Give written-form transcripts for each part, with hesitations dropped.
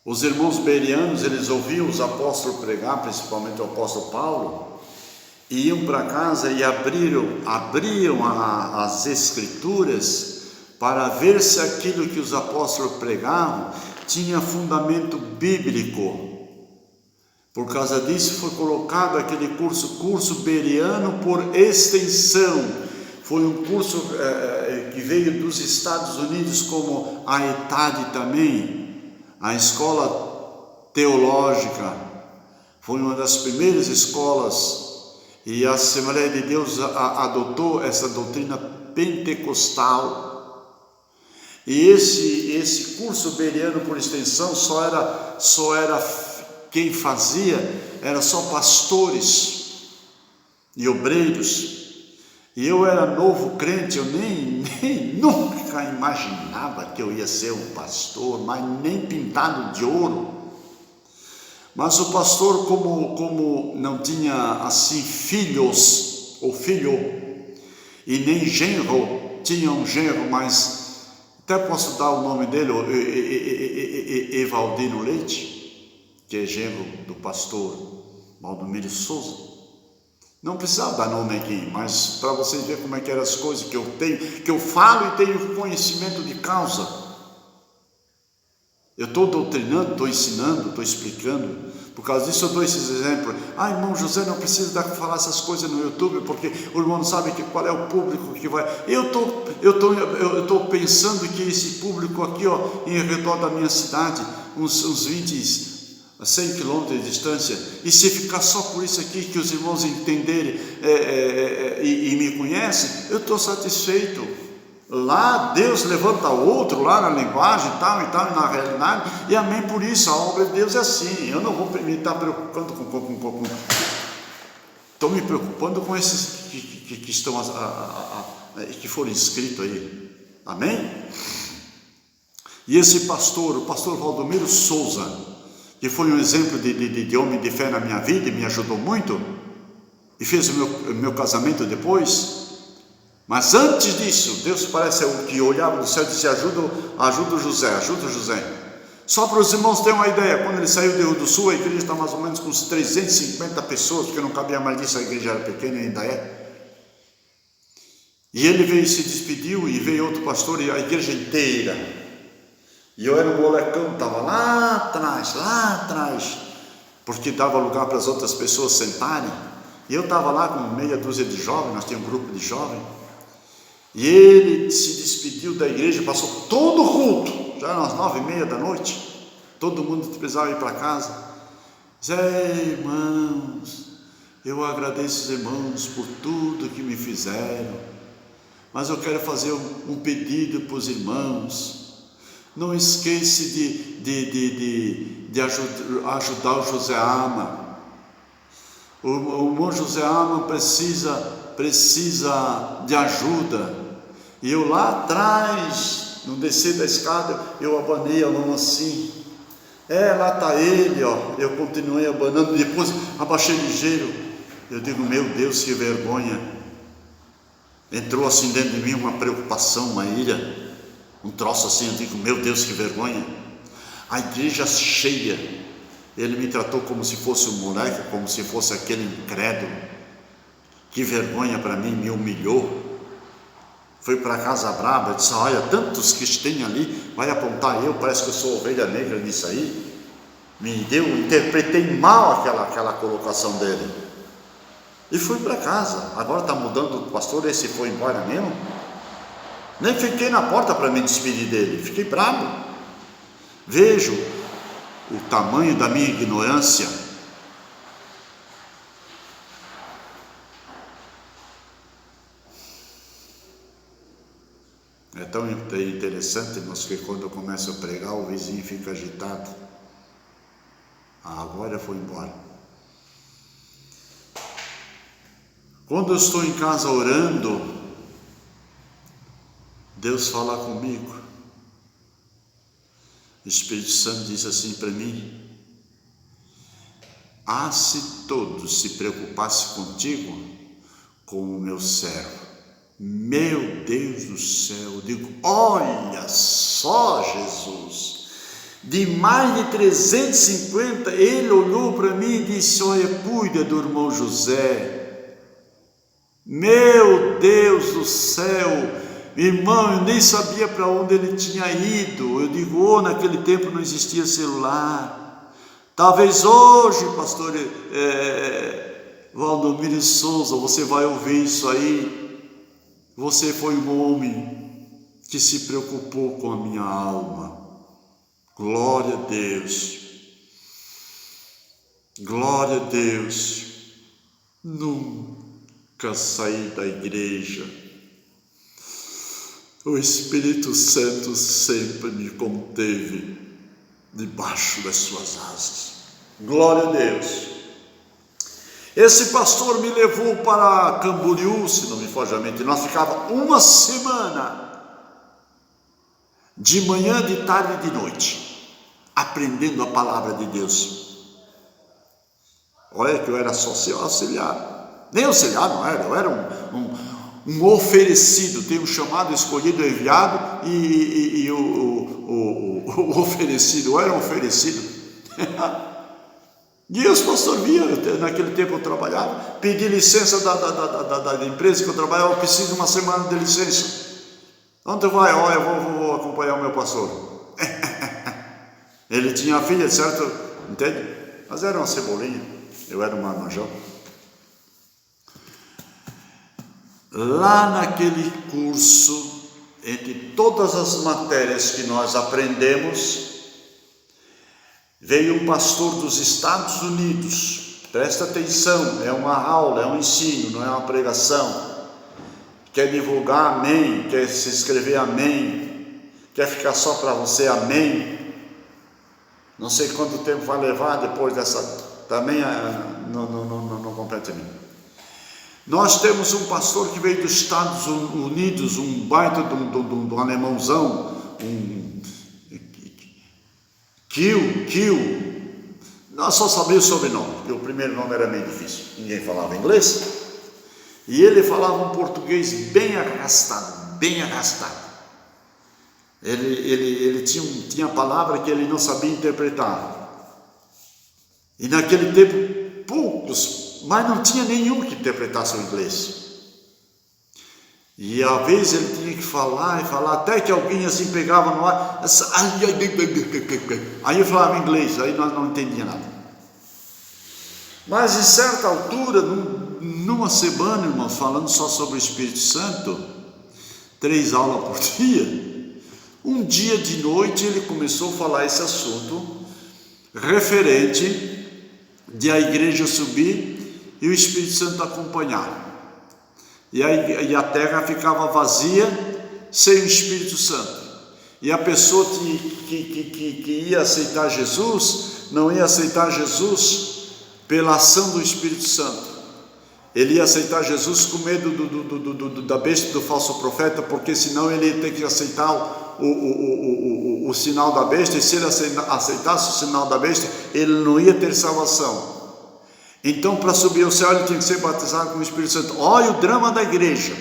Os irmãos bereanos, eles ouviam os apóstolos pregar, principalmente o apóstolo Paulo, e iam para casa e abriam as escrituras para ver se aquilo que os apóstolos pregavam tinha fundamento bíblico. Por causa disso foi colocado aquele curso bereano por extensão. Foi um curso que veio dos Estados Unidos, como a ETAD também, a escola teológica. Foi uma das primeiras escolas, e a Assembleia de Deus adotou essa doutrina pentecostal. E esse curso bereano por extensão só era quem fazia, era só pastores e obreiros. E eu era novo crente, eu nem nunca imaginava que eu ia ser um pastor, mas nem pintado de ouro. Mas o pastor, como não tinha assim filhos, ou filho, e nem genro, tinha um genro, mas até posso dar o nome dele, Evaldino Leite, que é genro do pastor Valdomiro Souza. Não precisava dar nome aqui, mas para vocês verem como é que eram as coisas que eu tenho, que eu falo e tenho conhecimento de causa. Eu estou doutrinando, estou ensinando, estou explicando. Por causa disso eu dou esses exemplos. Irmão José, não precisa falar essas coisas no YouTube, porque o irmão não sabe qual é o público que vai. Eu estou pensando que esse público aqui, em redor da minha cidade, uns 20 a 100 quilômetros de distância, e se ficar só por isso aqui, que os irmãos entenderem e me conhecem, eu estou satisfeito. Lá Deus levanta outro, lá na linguagem e tal, e na realidade, e amém por isso. A obra de Deus é assim. Eu não vou me estar preocupando estou me preocupando com esses que estão que foram inscritos aí, amém? E esse pastor, o pastor Valdomiro Souza, que foi um exemplo de homem de fé na minha vida e me ajudou muito, e fez o meu casamento depois. Mas antes disso, Deus parece que olhava do céu e disse: ajuda o José. Só para os irmãos terem uma ideia, quando ele saiu de Rio do Sul, a igreja está mais ou menos com uns 350 pessoas, porque não cabia mais disso, a igreja era pequena e ainda é. E ele veio e se despediu, e veio outro pastor, e a igreja inteira. E eu era um molecão, estava lá atrás, porque dava lugar para as outras pessoas sentarem. E eu estava lá com meia dúzia de jovens, nós tínhamos um grupo de jovens. E ele se despediu da igreja, passou todo o culto, já às 9h30 da noite, todo mundo precisava ir para casa. Irmãos, eu agradeço os irmãos por tudo que me fizeram, mas eu quero fazer um pedido para os irmãos. Não esqueça de ajudar o José Ama. O irmão José Ama precisa de ajuda. E eu lá atrás, no descer da escada, eu abanei a mão assim. Lá está ele, eu continuei abanando, depois abaixei ligeiro. Eu digo: meu Deus, que vergonha. Entrou assim dentro de mim uma preocupação, uma ira, um troço assim. Eu digo: meu Deus, que vergonha. A igreja cheia, ele me tratou como se fosse um moleque, como se fosse aquele incrédulo. Que vergonha para mim, me humilhou. Foi para casa brava, disse: olha, tantos que tem ali, vai apontar eu, parece que eu sou ovelha negra nisso aí. Interpretei mal aquela colocação dele. E fui para casa. Agora está mudando o pastor, esse foi embora mesmo. Nem fiquei na porta para me despedir dele, fiquei bravo. Vejo o tamanho da minha ignorância. É tão interessante, mas que quando eu começo a pregar, o vizinho fica agitado. Agora foi embora. Quando eu estou em casa orando, Deus fala comigo. O Espírito Santo diz assim para mim: se todos se preocupassem contigo, como o meu servo. Meu Deus do céu, eu digo: olha só, Jesus, de mais de 350, ele olhou para mim e disse: olha, cuida do irmão José. Meu Deus do céu, irmão, eu nem sabia para onde ele tinha ido. Eu digo, naquele tempo não existia celular. Talvez hoje, pastor Valdomiro Souza, você vai ouvir isso aí. Você foi um homem que se preocupou com a minha alma. Glória a Deus, glória a Deus. Nunca saí da igreja. O Espírito Santo sempre me conteve debaixo das suas asas. Glória a Deus. Esse pastor me levou para Camboriú, se não me foge a mente. Nós ficávamos uma semana, de manhã, de tarde e de noite, aprendendo a palavra de Deus. Olha que eu era só seu auxiliar. Nem auxiliar não era, eu era um oferecido. Tem um chamado, escolhido, enviado e o oferecido. Eu era um oferecido. E os pastores viam, naquele tempo eu trabalhava, pedi licença da empresa que eu trabalhava, eu preciso de uma semana de licença. Onde vai? Olha, eu vou acompanhar o meu pastor. Ele tinha a filha, certo? Entende? Mas era uma cebolinha, eu era um marmanjão. Lá naquele curso, entre todas as matérias que nós aprendemos, veio um pastor dos Estados Unidos. Presta atenção, é uma aula, é um ensino, não é uma pregação. Quer divulgar amém, quer se inscrever amém, quer ficar só para você amém. Não sei quanto tempo vai levar depois dessa, também não compete a mim. Nós temos um pastor que veio dos Estados Unidos, um baita de um alemãozão, Kiel. Nós só sabíamos o sobrenome, porque o primeiro nome era meio difícil, ninguém falava inglês. E ele falava um português bem arrastado, bem arrastado. Ele tinha palavra que ele não sabia interpretar. E naquele tempo, poucos, mas não tinha nenhum que interpretasse o inglês. E às vezes ele tinha que falar e falar, até que alguém assim pegava no ar, aí eu falava inglês, aí nós não entendíamos nada. Mas em certa altura, numa semana, irmãos, falando só sobre o Espírito Santo, 3 aulas por dia, um dia de noite ele começou a falar esse assunto referente de a igreja subir e o Espírito Santo acompanhar. E a terra ficava vazia, sem o Espírito Santo. E a pessoa que ia aceitar Jesus, não ia aceitar Jesus pela ação do Espírito Santo. Ele ia aceitar Jesus com medo da besta, do falso profeta, porque senão ele ia ter que aceitar o sinal da besta, e se ele aceitasse o sinal da besta, ele não ia ter salvação. Então, para subir ao céu, ele tinha que ser batizado com o Espírito Santo. Olha o drama da igreja.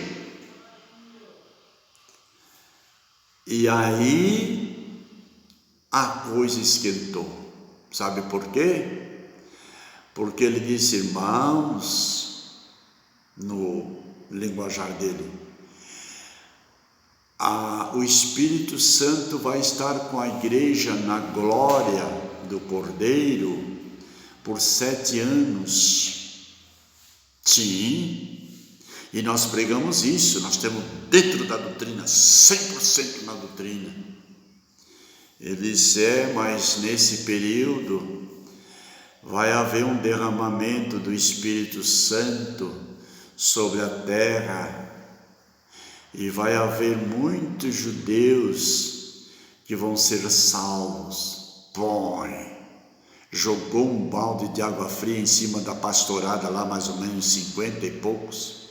E aí, a coisa esquentou. Sabe por quê? Porque ele disse, irmãos, no linguajar dele, o Espírito Santo vai estar com a igreja na glória do Cordeiro por 7 anos. Sim, e nós pregamos isso, nós temos dentro da doutrina, 100% na doutrina. Ele disse, mas nesse período vai haver um derramamento do Espírito Santo sobre a terra, e vai haver muitos judeus que vão ser salvos. Jogou um balde de água fria em cima da pastorada, lá mais ou menos 50 e poucos,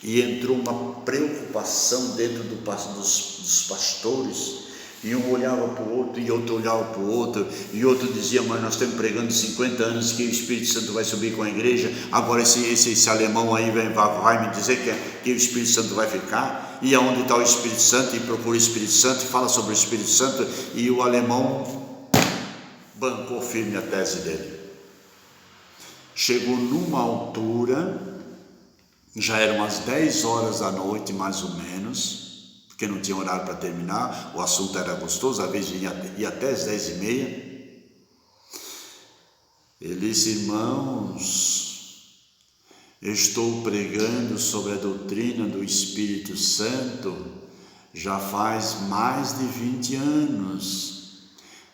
e entrou uma preocupação dentro dos pastores, e um olhava para o outro, e outro olhava para o outro, e outro dizia, mas nós estamos pregando 50 anos que o Espírito Santo vai subir com a igreja, agora esse alemão aí vai me dizer que o Espírito Santo vai ficar, e aonde está o Espírito Santo, e procura o Espírito Santo, e fala sobre o Espírito Santo, e o alemão bancou firme a tese dele. Chegou numa altura, já eram umas 10 horas da noite, mais ou menos, porque não tinha horário para terminar, o assunto era gostoso, às vezes ia até as 10h30. Ele disse: irmãos, eu estou pregando sobre a doutrina do Espírito Santo já faz mais de 20 anos.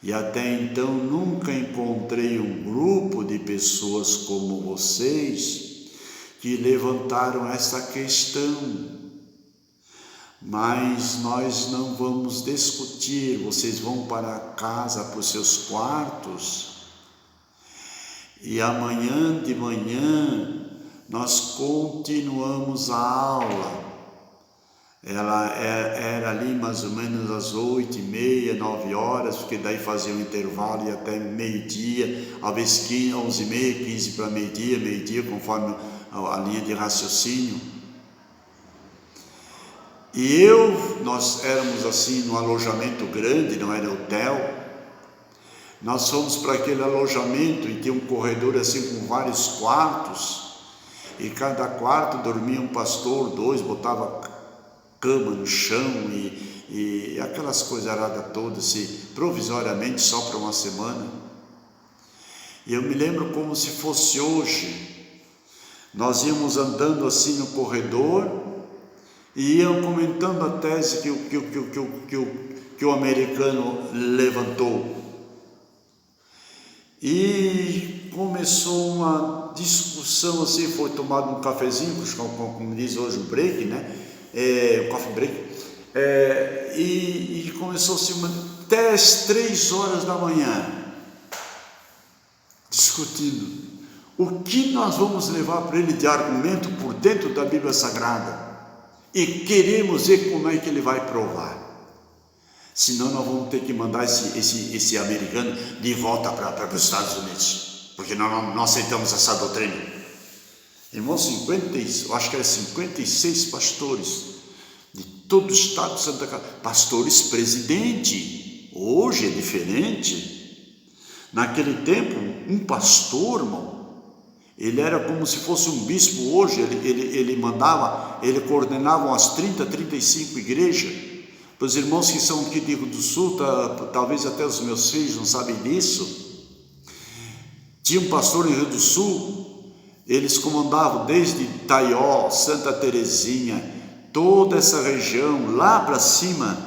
E até então nunca encontrei um grupo de pessoas como vocês que levantaram essa questão. Mas nós não vamos discutir, vocês vão para casa, para os seus quartos, e amanhã de manhã nós continuamos a aula. Ela era ali mais ou menos às 8h30, 9 horas, porque daí fazia um intervalo e até meio-dia, às vezes 11h30, 15 para meio-dia, conforme a linha de raciocínio. E nós éramos assim no alojamento grande, não era hotel. Nós fomos para aquele alojamento e tinha um corredor assim com vários quartos, e cada quarto dormia um pastor, 2, botava cama no chão e aquelas coisaradas todas, assim, provisoriamente só para uma semana. E eu me lembro como se fosse hoje. Nós íamos andando assim no corredor e iam comentando a tese que o americano levantou. E começou uma discussão assim, foi tomado um cafezinho, como diz hoje o break, né? O coffee break, e começou-se até às 3 horas da manhã, discutindo o que nós vamos levar para ele de argumento por dentro da Bíblia Sagrada, e queremos ver como é que ele vai provar. Senão nós vamos ter que mandar esse americano de volta para os Estados Unidos, porque nós não aceitamos essa doutrina. Irmãos, eu acho que era 56 pastores de todo o estado de Santa Catarina, pastores presidente. Hoje é diferente. Naquele tempo, um pastor, irmão, ele era como se fosse um bispo. Hoje ele mandava, ele coordenava umas 30, 35 igrejas. Para os irmãos que são aqui do Rio do Sul, talvez até os meus filhos não sabem disso, tinha um pastor no Rio do Sul, eles comandavam desde Itaió, Santa Terezinha, toda essa região, lá para cima,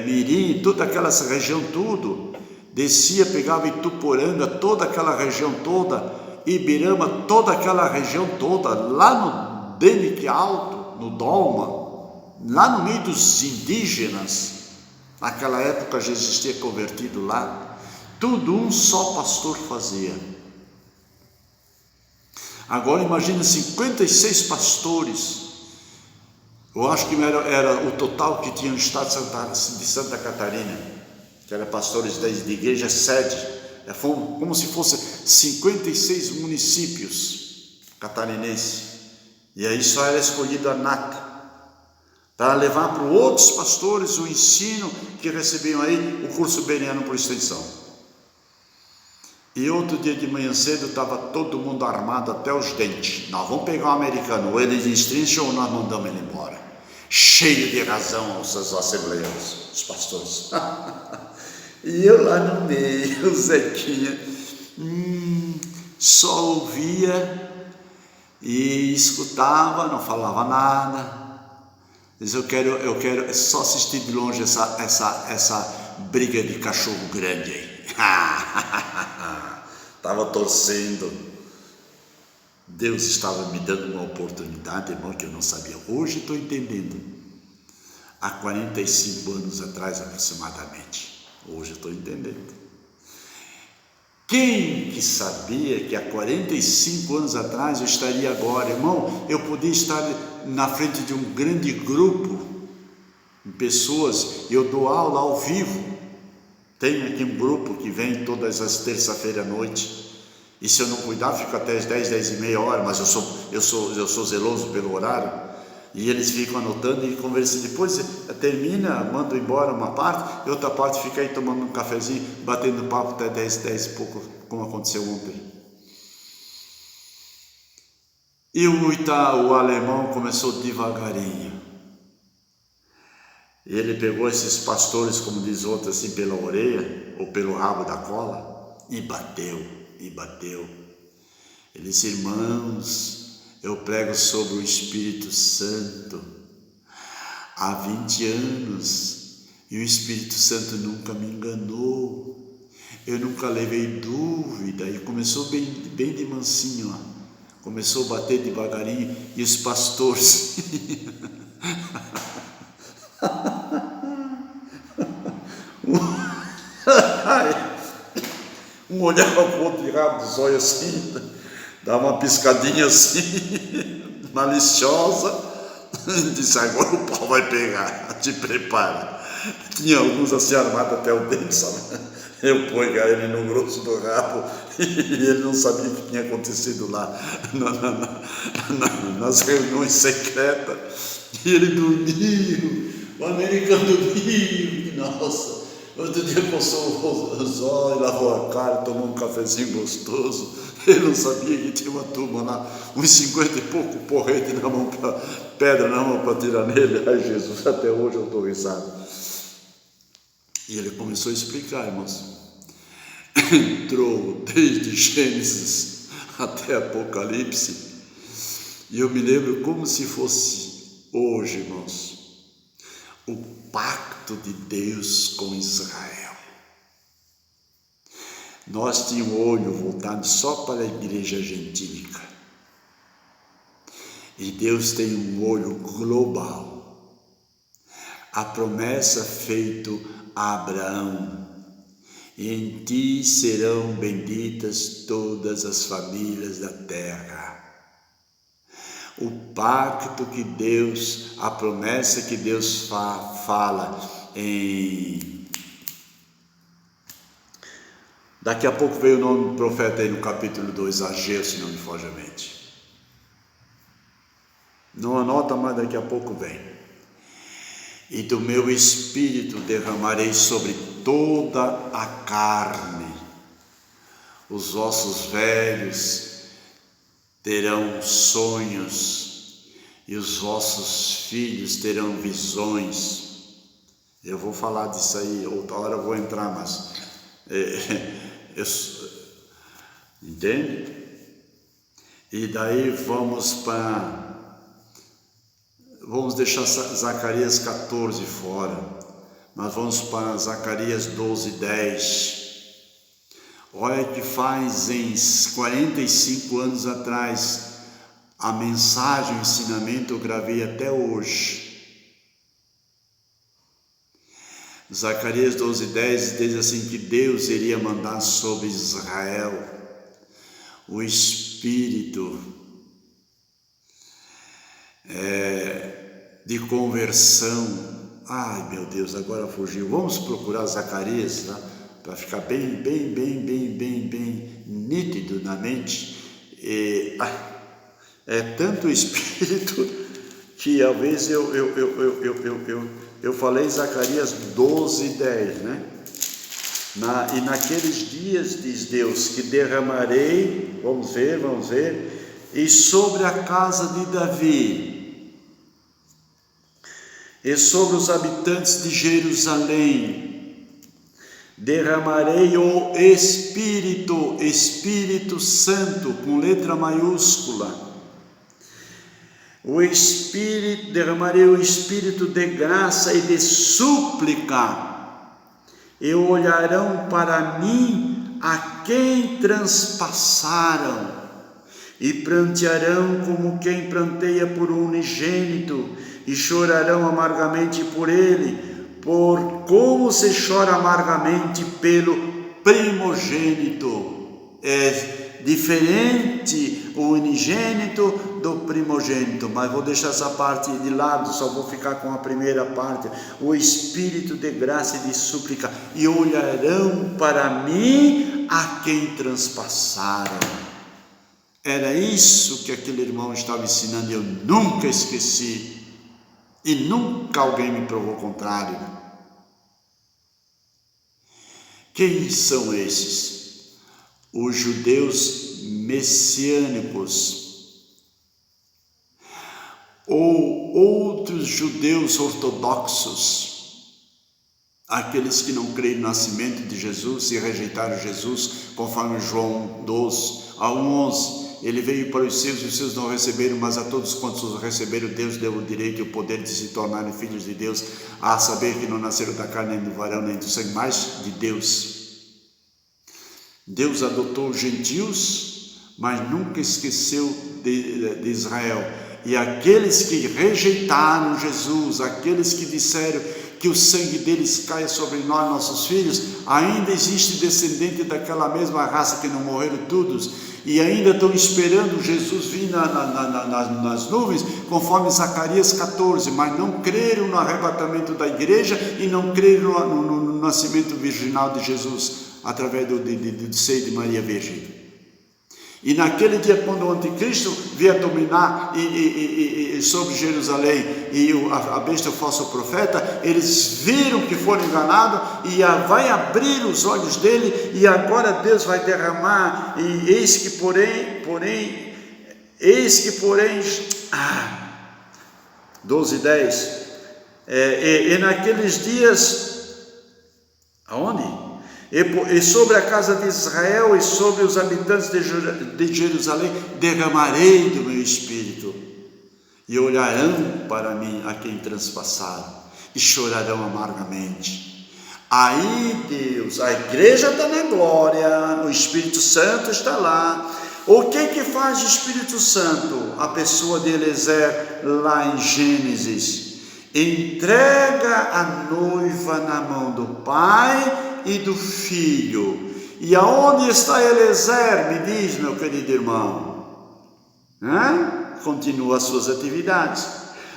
Mirim, toda aquela região, tudo, descia, pegava Ituporanga, toda aquela região toda, Ibirama, toda aquela região toda, lá no Denique Alto, no Dolma, lá no meio dos indígenas. Naquela época já existia convertido lá, tudo um só pastor fazia. Agora imagina 56 pastores. Eu acho que era o total que tinha no estado de Santa Catarina, que era pastores da igreja sede, como se fosse 56 municípios catarinenses, e aí só era escolhido a nata, para levar para outros pastores o ensino que recebiam aí o curso beniano por extensão. E outro dia de manhã cedo estava todo mundo armado até os dentes. Nós vamos pegar o americano, ou ele destrincha ou nós mandamos ele embora. Cheio de razão os assembleianos, os pastores. E eu lá no meio, o Zequinha, só ouvia e escutava, não falava nada. Diz: eu quero só assistir de longe essa briga de cachorro grande aí. Estava torcendo. Deus estava me dando uma oportunidade, irmão, que eu não sabia. Hoje estou entendendo. Há 45 anos atrás, aproximadamente. Hoje estou entendendo. Quem que sabia que há 45 anos atrás eu estaria agora, irmão? Eu podia estar na frente de um grande grupo de pessoas. Eu dou aula ao vivo. Tenho aqui um grupo que vem todas as terça-feiras à noite. E se eu não cuidar, fico até as 10, 10h30 horas, mas eu sou zeloso pelo horário. E eles ficam anotando e conversando. Depois termina, manda embora uma parte, e outra parte fica aí tomando um cafezinho, batendo papo até 10 e pouco, como aconteceu ontem. E o alemão começou devagarinho. Ele pegou esses pastores, como diz outro, assim, pela orelha, ou pelo rabo da cola, e bateu, e bateu. Ele disse: irmãos, eu prego sobre o Espírito Santo há 20 anos, e o Espírito Santo nunca me enganou, eu nunca levei dúvida. E começou bem de mansinho, ó. Começou a bater devagarinho, e os pastores um olhava para o outro de rabo dos olhos assim, dava uma piscadinha assim, maliciosa, disse: agora o pau vai pegar, te prepara. Tinha alguns assim armados até o dente, sabe? Eu pegar ele no grosso do rabo, e ele não sabia o que tinha acontecido lá nas reuniões secretas, e ele dormiu, o americano dormiu, nossa. Outro dia coçou os olhos, lavou a cara, tomou um cafezinho gostoso. Ele não sabia que tinha uma turma lá, uns 50 e pouco porrete na mão, pedra na mão para tirar nele. Ai, Jesus, até hoje eu estou risado. E ele começou a explicar, irmãos. Entrou desde Gênesis até Apocalipse. E eu me lembro como se fosse hoje, irmãos, o pacto de Deus com Israel. Nós tínhamos o olho voltado só para a igreja gentílica. E Deus tem um olho global. A promessa feita a Abraão: e em ti serão benditas todas as famílias da terra. O pacto que Deus, a promessa que Deus fala em... Daqui a pouco veio o nome do profeta aí no capítulo 2, Ageu, se não me foge a mente. Não anota, mas daqui a pouco vem. E do meu espírito derramarei sobre toda a carne. Os ossos velhos terão sonhos, e os vossos filhos terão visões. Eu vou falar disso aí, outra hora eu vou entrar, mas... entende? E daí vamos deixar Zacarias 14 fora, mas vamos para Zacarias 12, 10. Olha que faz em 45 anos atrás, a mensagem, o ensinamento eu gravei até hoje. Zacarias 12, 10 diz assim, que Deus iria mandar sobre Israel o Espírito de conversão. Ai meu Deus, agora fugiu. Vamos procurar Zacarias, tá? Para ficar bem nítido na mente. É tanto o Espírito que às vezes eu falei Zacarias 12, 10, né? E naqueles dias, diz Deus, que derramarei, vamos ver, e sobre a casa de Davi, e sobre os habitantes de Jerusalém, derramarei o Espírito Santo, com letra maiúscula. Derramarei o Espírito de graça e de súplica, e olharão para mim a quem transpassaram, e prantearão como quem pranteia por um unigênito, e chorarão amargamente por ele, por como se chora amargamente pelo primogênito. É diferente o unigênito do primogênito, mas vou deixar essa parte de lado, só vou ficar com a primeira parte. O Espírito de graça e de súplica, e olharão para mim a quem transpassaram. Era isso que aquele irmão estava ensinando, e eu nunca esqueci. e nunca alguém me provou o contrário. Quem são esses? Os judeus messiânicos, ou outros judeus ortodoxos, aqueles que não creem no nascimento de Jesus e rejeitaram Jesus, conforme João 12 a 11. Ele veio para os seus não receberam, mas a todos quantos os receberam, Deus deu o direito e o poder de se tornarem filhos de Deus, a saber que não nasceram da carne, nem do varão, nem do sangue, mas de Deus. Deus adotou os gentios, mas nunca esqueceu de Israel. E aqueles que rejeitaram Jesus, aqueles que disseram que o sangue deles caia sobre nós, nossos filhos, ainda existe descendente daquela mesma raça que não morreram todos, e ainda estão esperando Jesus vir nas nuvens, conforme Zacarias 14, mas não creram no arrebatamento da igreja e não creram no nascimento virginal de Jesus, através do seio de Maria Virgem. E naquele dia, quando o anticristo vier dominar sobre Jerusalém, e a besta, o falso profeta, eles viram que foram enganados, e vai abrir os olhos dele, e agora Deus vai derramar, e eis que porém, 12:10, e naqueles dias, aonde? E sobre a casa de Israel e sobre os habitantes de Jerusalém derramarei do meu espírito, e olharão para mim a quem transpassaram, e chorarão amargamente. Aí Deus, a igreja está na glória, o Espírito Santo está lá. O que faz o Espírito Santo? A pessoa de Eliezer lá em Gênesis, entrega a noiva na mão do pai e do filho. E aonde está Eliezer, me diz, meu querido irmão? Continua as suas atividades.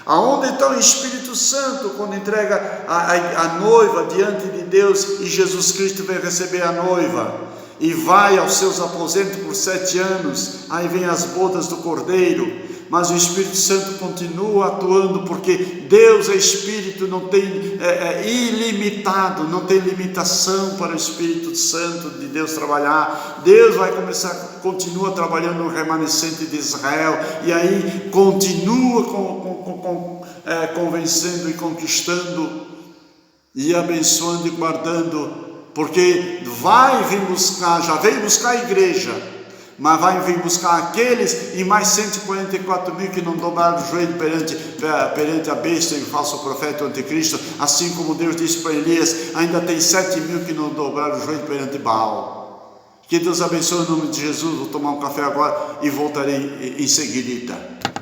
Aonde está o Espírito Santo quando entrega a noiva diante de Deus, e Jesus Cristo vem receber a noiva e vai aos seus aposentos por 7 anos, aí vem as bodas do Cordeiro, mas o Espírito Santo continua atuando, porque Deus é Espírito, não tem ilimitado, não tem limitação para o Espírito Santo de Deus trabalhar. Deus vai continua trabalhando no remanescente de Israel, e aí continua convencendo e conquistando, e abençoando e guardando, porque vir buscar, já veio buscar a igreja, mas vai vir buscar aqueles e mais 144 mil que não dobraram o joelho perante a besta e o falso profeta, o anticristo, assim como Deus disse para Elias, ainda tem 7 mil que não dobraram o joelho perante Baal. Que Deus abençoe em nome de Jesus. Vou tomar um café agora e voltarei em seguida.